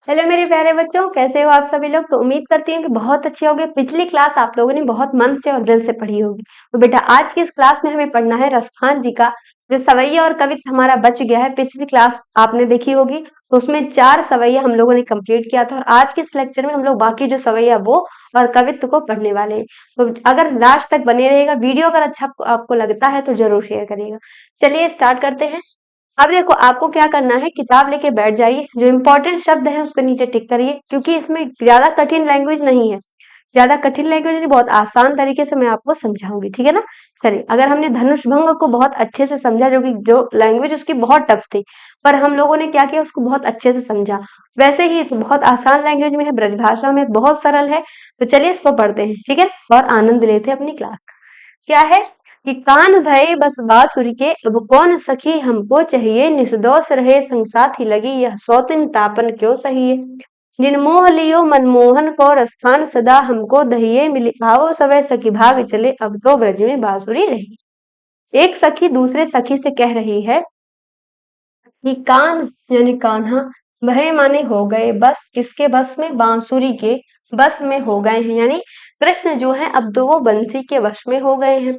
Hello मेरे प्यारे बच्चों, कैसे हो आप सभी लोग। तो उम्मीद करती हूँ कि बहुत अच्छे होंगे। पिछली क्लास आप लोगों ने बहुत मन से और दिल से पढ़ी होगी। तो बेटा आज की इस क्लास में हमें पढ़ना है रसखान जी का जो सवैया और कवित्त हमारा बच गया है। पिछली क्लास आपने देखी होगी, तो उसमें 4 सवैया हम लोगों ने कंप्लीट किया था और आज के इस लेक्चर में हम लोग बाकी जो सवैया वो और कवित्त को पढ़ने वाले हैं। तो अगर लास्ट तक बने रहेगा, वीडियो अगर अच्छा आपको लगता है तो जरूर शेयर करिएगा। चलिए स्टार्ट करते हैं। अब देखो आपको क्या करना है, किताब लेके बैठ जाइए, जो इम्पोर्टेंट शब्द है उसके नीचे टिक करिए, क्योंकि इसमें ज्यादा कठिन लैंग्वेज नहीं है। ज्यादा कठिन लैंग्वेज नहीं, बहुत आसान तरीके से मैं आपको समझाऊंगी, ठीक है ना। चलिए, अगर हमने धनुष भंग को बहुत अच्छे से समझा, जो कि जो लैंग्वेज उसकी बहुत टफ थी, पर हम लोगों ने क्या किया, उसको बहुत अच्छे से समझा। वैसे ही तो बहुत आसान लैंग्वेज में है, ब्रजभाषा में बहुत सरल है। तो चलिए इसको पढ़ते हैं, ठीक है, और आनंद लेते हैं अपनी क्लास। क्या है कि कान भये बस बांसुरी के, अब कौन सखी हमको चाहिए, निसदोष रहे संग साथी लगी, यह सौतिन तापन क्यों सहिए। जिन मोह लियो मनमोहन को, रसखान सदा हमको दहिए, मिली आओ सवै सखी भाग चले, अब तो ब्रज में बांसुरी रही। एक सखी दूसरे सखी से कह रही है कि कान यानी कान्हा, भय माने हो गए, बस किसके बस में, बांसुरी के बस में हो गए हैं, यानी कृष्ण जो है अब तो वो बंसी के वश में हो गए हैं।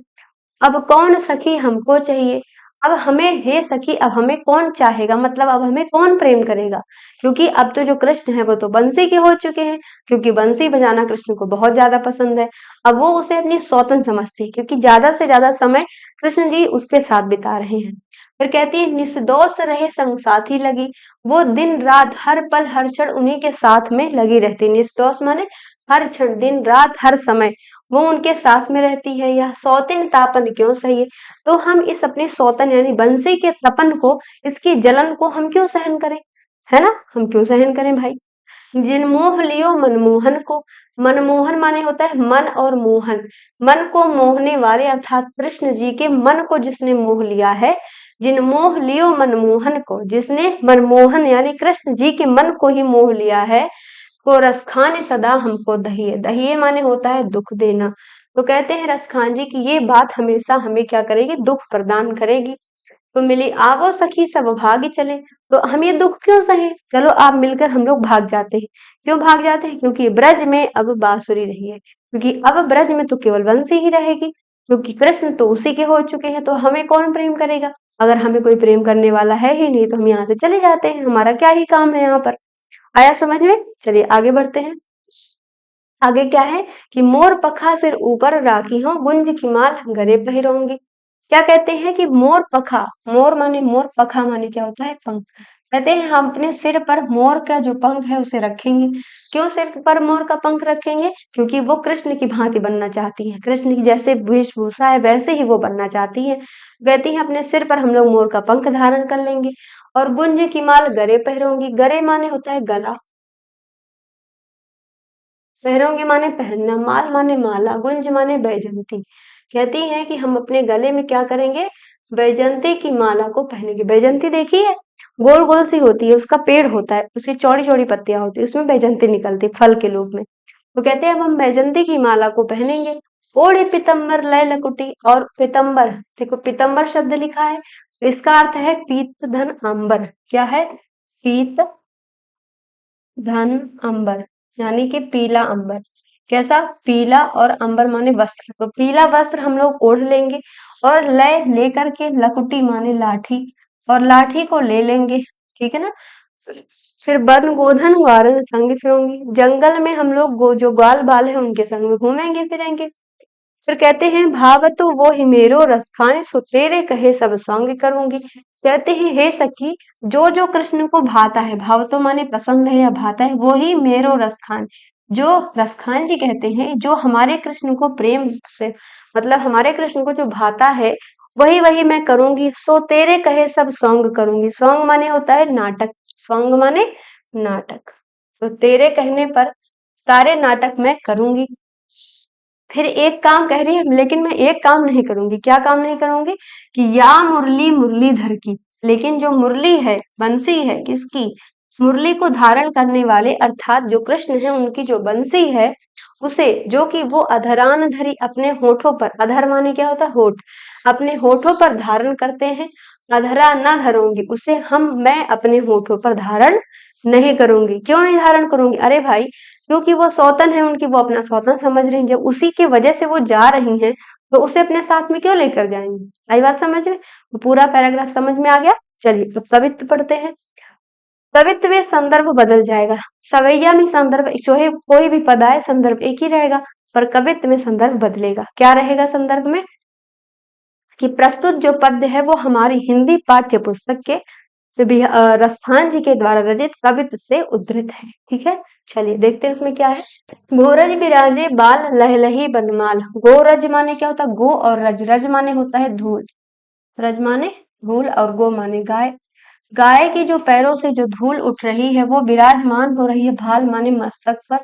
अब कौन सखी हमको चाहिए, अब हमें, हे सखी अब हमें कौन चाहेगा, मतलब अब हमें कौन प्रेम करेगा, क्योंकि अब तो जो कृष्ण है वो तो बंसी के हो चुके हैं, क्योंकि बंसी बजाना कृष्ण को बहुत ज्यादा पसंद है। अब वो उसे अपनी सौतन समझती है, क्योंकि ज्यादा से ज्यादा समय कृष्ण जी उसके साथ बिता रहे हैं। फिर कहती है निसदोष रहे संग साथी लगी, वो दिन रात हर पल हर क्षण उन्हीं के साथ में लगी रहती। निसदोष माने हर क्षण, दिन रात हर समय वो उनके साथ में रहती है। यह सौतिन तापन क्यों सही है, तो हम इस अपने सौतन यानी बंसी के तपन को, इसकी जलन को हम क्यों सहन करें, है ना, हम क्यों सहन करें भाई। जिन मोह लियो मनमोहन को, मनमोहन माने होता है मन और मोहन, मन को मोहने वाले अर्थात कृष्ण जी के मन को जिसने मोह लिया है। जिन मोह लियो मनमोहन को, जिसने मनमोहन यानी कृष्ण जी के मन को ही मोह लिया है, को रसखान सदा हमको दहिए, दहिए माने होता है दुख देना। तो कहते हैं रसखान जी की ये बात हमेशा हमें क्या करेगी, दुख प्रदान करेगी। तो मिली आवो सखी सब भाग चले, तो हम ये दुख क्यों सहे, चलो आप मिलकर हम लोग भाग जाते हैं। क्यों भाग जाते हैं, क्योंकि ब्रज में अब बांसुरी रही है, क्योंकि अब ब्रज में तो केवल बंसी ही रहेगी, क्योंकि कृष्ण तो उसी के हो चुके हैं। तो हमें कौन प्रेम करेगा, अगर हमें कोई प्रेम करने वाला है ही नहीं, तो हम यहाँ से चले जाते हैं, हमारा क्या ही काम है यहाँ पर। आया समझ में। चलिए आगे बढ़ते हैं। आगे क्या है कि मोर पखा सिर ऊपर राखी हूँ, गुंज की माल गले पहिरूंगी। क्या कहते हैं कि मोर पखा, मोर माने मोर, पखा माने क्या होता है, पंख। कहते हैं हम अपने सिर पर मोर का जो पंख है उसे रखेंगे। क्यों सिर पर मोर का पंख रखेंगे, क्योंकि वो कृष्ण की भांति बनना चाहती है, कृष्ण की जैसे वेशभूषा है वैसे ही वो बनना चाहती है। कहती है अपने सिर पर हम लोग मोर का पंख धारण कर लेंगे, और गुंज की माल गरे पहिरूंगी। गरे माने होता है गला, पहरोंगे माने पहनना, माल माने माला, गुंज माने बैजंती। कहती है कि हम अपने गले में क्या करेंगे, बैजंती की माला को पहनेंगे। बैजंती देखी है, गोल गोल सी होती है, उसका पेड़ होता है, उसकी चौड़ी चौड़ी पत्तियां होती है, उसमें बैजंती निकलती है फल के रूप में। तो कहते हैं अब हम बैजंती की माला को पहनेंगे। ओढ़े पीतम्बर लय लकुटी, और पीतम्बर, देखो पीतम्बर शब्द लिखा है, तो इसका अर्थ है पीत धन अंबर। क्या है, पीत धन अंबर, यानी कि पीला अंबर। कैसा, पीला, और अंबर माने वस्त्र, तो पीला वस्त्र हम लोग ओढ़ लेंगे। और लय लेकर के, लकुटी माने लाठी, और लाठी को ले लेंगे, ठीक है ना। फिर वन गोधन वारण संग फिरूंगी, जंगल में हम लोग जो ग्वाल बाल है उनके संग में घूमेंगे फिरेंगे। फिर कहते हैं भाव तो वो ही मेरो रस खाए, सो तेरे कहे सब संग करूंगी। कहते हैं हे सखी, जो जो कृष्ण को भाता है, भाव तो माने पसंद है या भाता है, वो ही मेरो रस खान, जो रसखान जी कहते हैं, जो हमारे कृष्ण को प्रेम से, मतलब हमारे कृष्ण को जो भाता है, वही वही मैं करूंगी। सो तेरे कहे सब सॉन्ग करूंगी। सॉन्ग माने होता है नाटक, सॉन्ग माने नाटक। तो तेरे कहने पर सारे नाटक मैं करूंगी। फिर एक काम कह रही है, लेकिन मैं एक काम नहीं करूंगी। क्या काम नहीं करूंगी, कि या मुरली मुरलीधर की, लेकिन जो मुरली है, बंसी है, किसकी, मुरली को धारण करने वाले अर्थात जो कृष्ण है उनकी जो बंसी है, उसे, जो कि वो अधरान धरी अपने होठों पर, अधर माने क्या होता है, होठ, अपने होठों पर धारण करते हैं, अधरा न धरूंगी, उसे मैं अपने होठों पर धारण नहीं करूंगी। क्यों नहीं धारण करूंगी? अरे भाई, क्योंकि वो सौतन है उनकी, वो अपना सौतन समझ रही हैं। जब उसी की वजह से वो जा रही हैं, तो उसे अपने साथ में क्यों लेकर जाएंगी? आई बात समझ में? तो पूरा पैराग्राफ समझ में आ गया। चलिए अब कवित्व पढ़ते हैं। कवित्व में संदर्भ बदल जाएगा। सवैया में संदर्भ चाहे कोई भी पद आए, संदर्भ एक ही रहेगा, पर कवित्व में संदर्भ बदलेगा। क्या रहेगा संदर्भ में? कि प्रस्तुत जो पद्य है वो हमारी हिंदी पाठ्य पुस्तक के रस्थान जी के द्वारा रचित कवित्व से उद्धृत है। ठीक है, चलिए देखते हैं इसमें क्या है। गोरज बिराजे बाल लहलही बनमाल। गोरज माने क्या होता है? गो, और रज, रज माने होता है धूल। रज माने धूल और गो माने गाय। गाय के जो पैरों से जो धूल उठ रही है वो विराजमान हो रही है भाल माने मस्तक पर,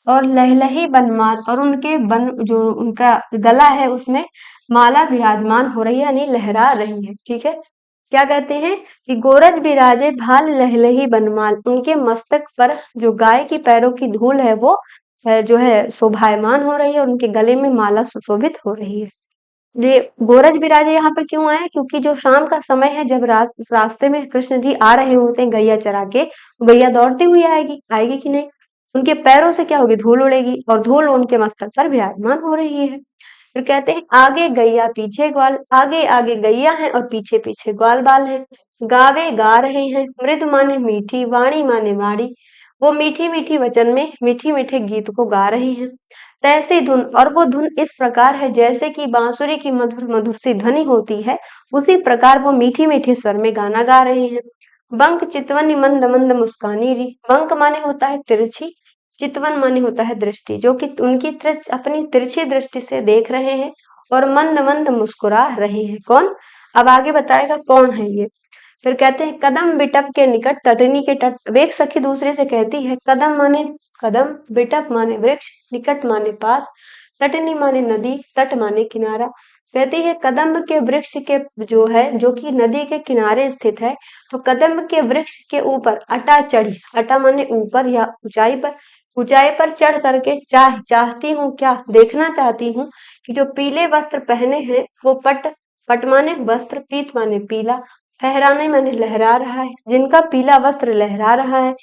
और लहलही बनमाल, और उनके बन जो उनका गला है उसमें माला विराजमान हो रही है, यानी लहरा रही है। ठीक है, क्या कहते हैं कि गोरज बिराजे भाल लहलही बनमाल, उनके मस्तक पर जो गाय की पैरों की धूल है वो जो है शोभायमान हो रही है, और उनके गले में माला सुशोभित हो रही है। ये गोरज बिराजे यहाँ पे क्यों आए? क्योंकि जो शाम का समय है, जब रास्ते में कृष्ण जी आ रहे होते हैं गैया चरा के, तो गैया दौड़ती हुई आएगी, आएगी कि नहीं? उनके पैरों से क्या होगी? धूल उड़ेगी, और धूल उनके मस्तक पर विराजमान हो रही है। फिर कहते हैं आगे गैया पीछे ग्वाल, आगे आगे गैया है और पीछे पीछे ग्वाल बाल है। गावे गा रहे हैं, मृद माने मीठी, वाणी माने वाणी, वो मीठी मीठी वचन में मीठी मीठे गीत को गा रहे हैं। तैसी धुन, और वो धुन इस प्रकार है जैसे कि बांसुरी की मधुर मधुर सी ध्वनि होती है, उसी प्रकार वो मीठी मीठी स्वर में गाना गा रहे हैं। बंक चितवनी मंद मंद मुस्कानी री। बंक माने होता है तिरछी, चितवन माने होता है दृष्टि, जो कि उनकी अपनी तिरछी दृष्टि से देख रहे हैं, और मंद मंद मुस्कुरा रहे हैं। कौन? अब आगे बताएगा कौन है ये। फिर कहते हैं कदम बिटप के निकट तटनी के तट। अब एक सखी दूसरे से कहती है, कदम माने कदम, बिटप माने वृक्ष, निकट माने पास, तटनी माने नदी, तट माने किनारा। कहती है कदम्ब के वृक्ष के जो है, जो कि नदी के किनारे स्थित है, तो कदम्ब के वृक्ष के ऊपर अटा चढ़ी, अटा माने ऊपर या ऊंचाई पर चढ़ करके चाहती हूँ, क्या देखना चाहती हूँ कि जो पीले वस्त्र पहने हैं वो पट, पट माने वस्त्र, पीत माने पीला, फहराने माने लहरा रहा है, जिनका पीला वस्त्र लहरा रहा है।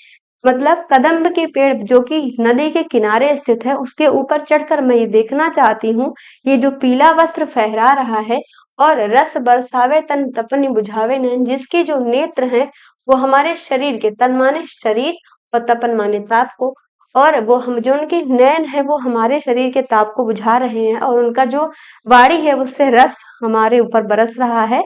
मतलब कदम्ब के पेड़ जो कि नदी के किनारे स्थित है, उसके ऊपर चढ़कर मैं ये देखना चाहती हूँ, ये जो पीला वस्त्र फहरा रहा है, और रस बरसावे तन तपनि बुझावे नैन, जिसके जो नेत्र हैं वो हमारे शरीर के, तन माने शरीर और तपन माने ताप को, और वो हम जो उनके नैन है वो हमारे शरीर के ताप को बुझा रहे हैं, और उनका जो वाणी है उससे रस हमारे ऊपर बरस रहा है।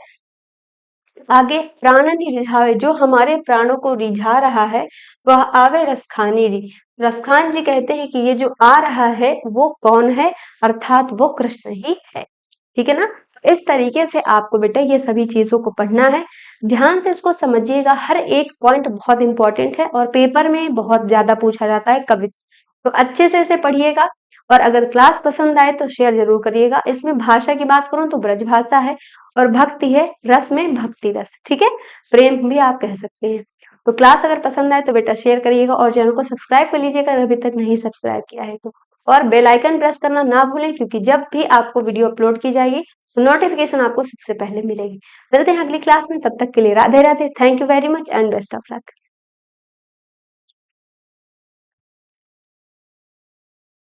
आगे प्राणनि रिझावे, जो हमारे प्राणों को रिझा रहा है, वह आवे रसखानी री। रसखान जी कहते हैं कि ये जो आ रहा है वो कौन है? अर्थात वो कृष्ण ही है। ठीक है ना? इस तरीके से आपको बेटा ये सभी चीजों को पढ़ना है। ध्यान से इसको समझिएगा, हर एक पॉइंट बहुत इंपॉर्टेंट है, और पेपर में बहुत ज्यादा पूछा जाता है कविता, तो अच्छे से इसे पढ़िएगा। और अगर क्लास पसंद आए तो शेयर जरूर करिएगा। इसमें भाषा की बात करूं तो ब्रज भाषा है, और भक्ति है, रस में भक्ति रस। ठीक है, प्रेम भी आप कह सकते हैं। तो क्लास अगर पसंद आए तो बेटा शेयर करिएगा, और चैनल को सब्सक्राइब कर लीजिएगा अगर अभी तक नहीं सब्सक्राइब किया है तो, और बेल आइकन प्रेस करना ना भूलें, क्योंकि जब भी आपको वीडियो अपलोड की जाएगी तो नोटिफिकेशन आपको सबसे पहले मिलेगी। मिलते हैं अगली क्लास में, तब तक के लिए Radhe Radhe. Thank you very much and best of luck.